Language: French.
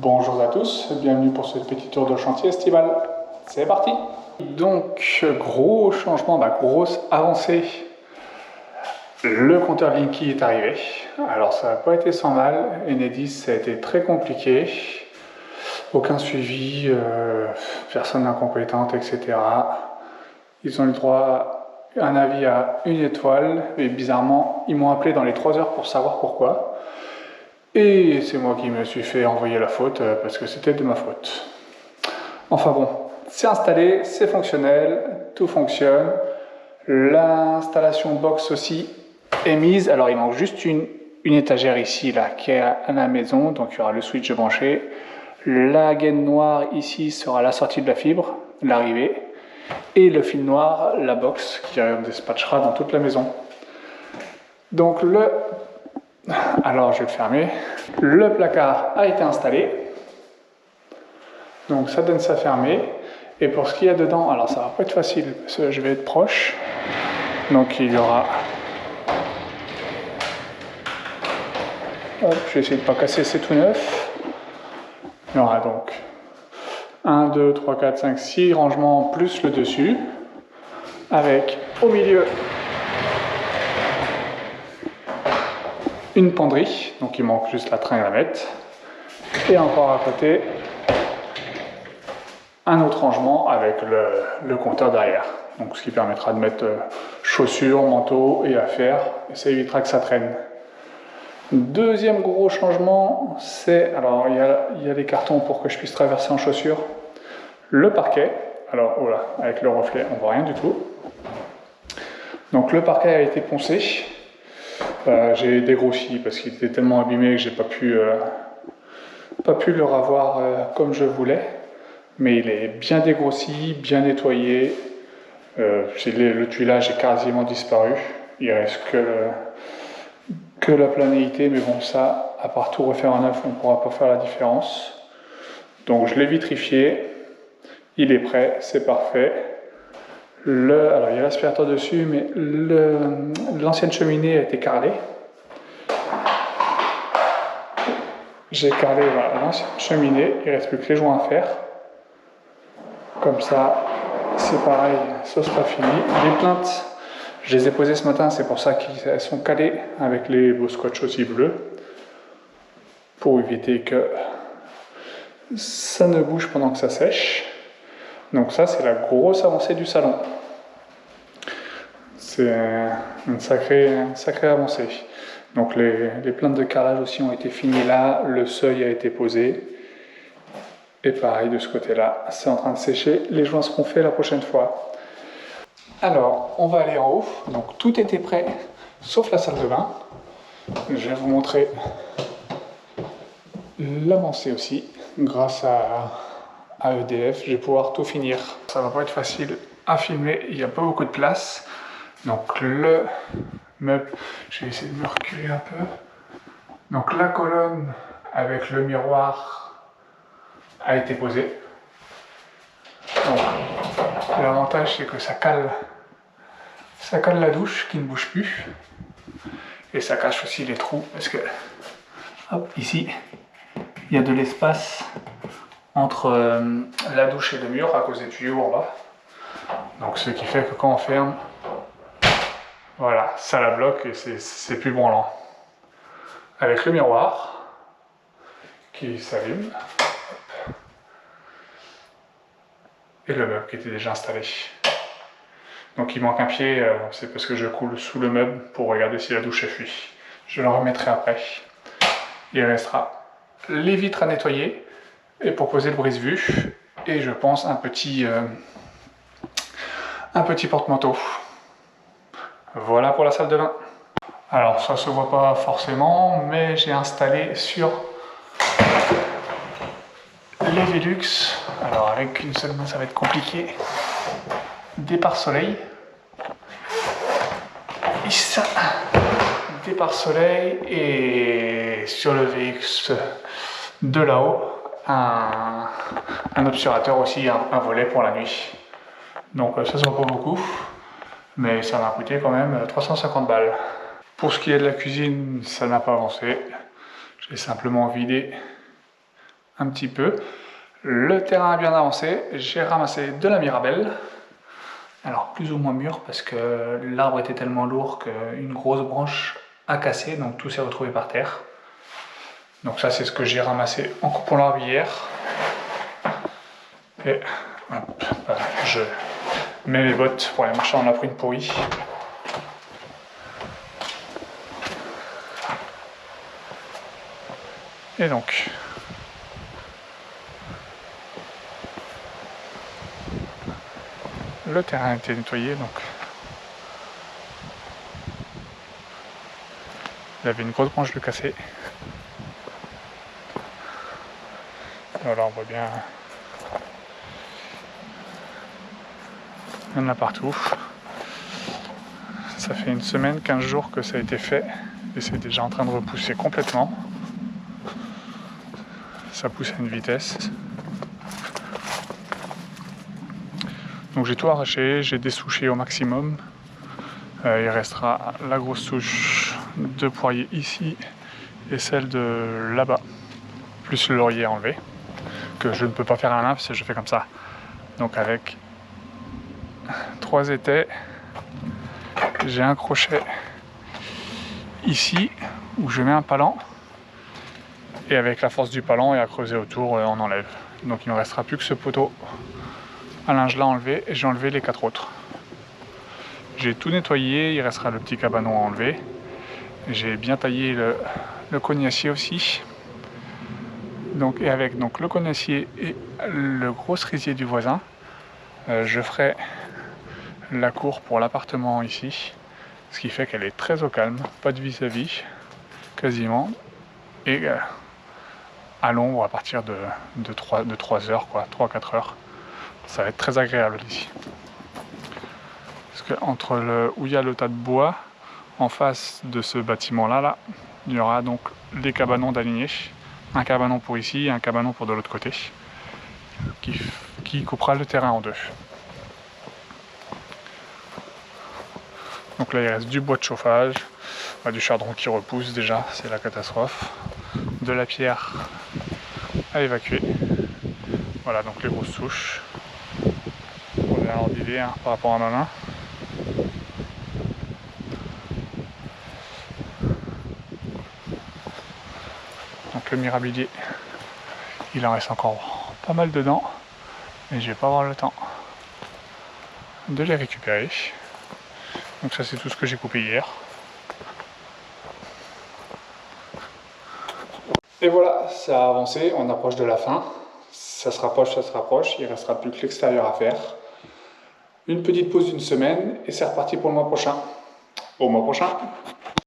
Bonjour à tous, bienvenue pour ce petit tour de chantier estival. C'est parti! Donc, gros changement, grosse avancée. Le compteur Linky est arrivé. Alors, ça n'a pas été sans mal. Enedis, ça a été très compliqué. Aucun suivi, personne incompétente, etc. Ils ont eu droit à un avis à 1 étoile. Et bizarrement, ils m'ont appelé dans les 3 heures pour savoir pourquoi. Et c'est moi qui me suis fait envoyer la faute parce que c'était de ma faute. Enfin bon, c'est installé, c'est fonctionnel, tout fonctionne. L'installation box aussi est mise. Alors il manque juste une étagère ici là qui est à la maison, donc il y aura le switch branché. La gaine noire ici sera la sortie de la fibre, l'arrivée. Et le fil noir, la box qui dispatchera dans toute la maison. Donc alors je vais le fermer. Le placard a été installé. Donc ça donne ça fermé. Et pour ce qu'il y a dedans, alors ça va pas être facile parce que je vais être proche. Donc il y aura... Hop, je vais essayer de ne pas casser, c'est tout neuf. Il y aura donc 1, 2, 3, 4, 5, 6 rangements plus le dessus. Avec au milieu une penderie, donc il manque juste la tringle à mettre, et encore à côté un autre rangement avec le compteur derrière, donc ce qui permettra de mettre chaussures, manteaux et affaires, et ça évitera que ça traîne. Deuxième gros changement, c'est, alors il y a les cartons pour que je puisse traverser en chaussures, le parquet, alors voilà, avec le reflet on voit rien du tout, donc le parquet a été poncé. J'ai dégrossi parce qu'il était tellement abîmé que j'ai pas pu le revoir comme je voulais, mais il est bien dégrossi, bien nettoyé. Le tuilage est quasiment disparu, il reste que la planéité, mais bon, ça, à part tout refaire en neuf, on ne pourra pas faire la différence. Donc je l'ai vitrifié, il est prêt, c'est parfait. Alors il y a l'aspirateur dessus, mais l'ancienne cheminée a été carrelée. J'ai carrelé l'ancienne cheminée, il ne reste plus que les joints à faire. Comme ça, c'est pareil, ça sera fini. Les plaintes, je les ai posées ce matin, c'est pour ça qu'elles sont calées avec les beaux scotch aussi bleus. Pour éviter que ça ne bouge pendant que ça sèche. Donc ça, c'est la grosse avancée du salon. C'est une sacrée avancée. Donc les plaintes de carrelage aussi ont été finies là, le seuil a été posé. Et pareil de ce côté-là, c'est en train de sécher, les joints seront faits la prochaine fois. Alors, on va aller en haut. Donc tout était prêt, sauf la salle de bain. Je vais vous montrer l'avancée aussi, grâce à EDF. Je vais pouvoir tout finir. Ça va pas être facile à filmer, il n'y a pas beaucoup de place. Donc le meuble, je vais essayer de me reculer un peu. Donc la colonne avec le miroir a été posée. L'avantage c'est que ça cale la douche qui ne bouge plus. Et ça cache aussi les trous parce que hop, ici il y a de l'espace entre la douche et le mur à cause des tuyaux en bas. Donc ce qui fait que quand on ferme, voilà, ça la bloque et c'est plus branlant. Avec le miroir qui s'allume et le meuble qui était déjà installé. Donc il manque un pied, c'est parce que je coule sous le meuble pour regarder si la douche est fuie. Je le remettrai après. Il restera les vitres à nettoyer et pour poser le brise-vue et je pense un petit porte-manteau. Voilà pour la salle de bain. Alors ça se voit pas forcément, mais j'ai installé sur les Velux, alors avec une seule main ça va être compliqué, des pare-soleil. Et ça, des pare-soleil et sur le VX de là-haut, un obturateur aussi, un volet pour la nuit. Donc ça se voit pas beaucoup, mais ça m'a coûté quand même 350 balles. Pour ce qui est de la cuisine, ça n'a pas avancé. J'ai simplement vidé un petit peu. Le terrain a bien avancé, j'ai ramassé de la mirabelle. Alors plus ou moins mûr parce que l'arbre était tellement lourd qu'une grosse branche a cassé, donc tout s'est retrouvé par terre. Donc ça c'est ce que j'ai ramassé en coupant l'arbre hier. Et hop, voilà, je mets mes bottes pour aller marcher dans la prune pourrie. Et donc le terrain a été nettoyé, donc il y avait une grosse branche de cassé. Voilà, on voit bien, il y en a partout. Ça fait une semaine, 15 jours que ça a été fait et c'est déjà en train de repousser complètement. Ça pousse à une vitesse. Donc j'ai tout arraché, j'ai dessouché au maximum. Il restera la grosse souche de poirier ici et celle de là-bas, plus le laurier enlevé, que je ne peux pas faire à la main parce que je fais comme ça. Donc avec 3 étais, j'ai un crochet ici où je mets un palan et avec la force du palan et à creuser autour, on enlève. Donc il ne me restera plus que ce poteau à linge là enlevé et j'ai enlevé les 4 autres. J'ai tout nettoyé, il restera le petit cabanon à enlever. J'ai bien taillé le cognacier aussi. Donc, et avec donc, le cognacier et le gros cerisier du voisin, je ferai la cour pour l'appartement ici. Ce qui fait qu'elle est très au calme, pas de vis-à-vis, quasiment. Et à l'ombre à partir de 3 heures, quoi, 3-4 heures. Ça va être très agréable ici. Parce que entre où il y a le tas de bois, en face de ce bâtiment-là, il y aura donc les cabanons d'alignés. Un cabanon pour ici et un cabanon pour de l'autre côté, qui coupera le terrain en deux. Donc là il reste du bois de chauffage, du chardon qui repousse déjà, c'est la catastrophe, de la pierre à évacuer. Voilà donc les grosses souches. On est ordonné par rapport à ma main. Donc le mirabilier, il en reste encore pas mal dedans, mais je vais pas avoir le temps de les récupérer. Donc ça c'est tout ce que j'ai coupé hier. Et voilà, ça a avancé, on approche de la fin. Ça se rapproche, il ne restera plus que l'extérieur à faire. Une petite pause d'une semaine et c'est reparti pour le mois prochain. Au mois prochain.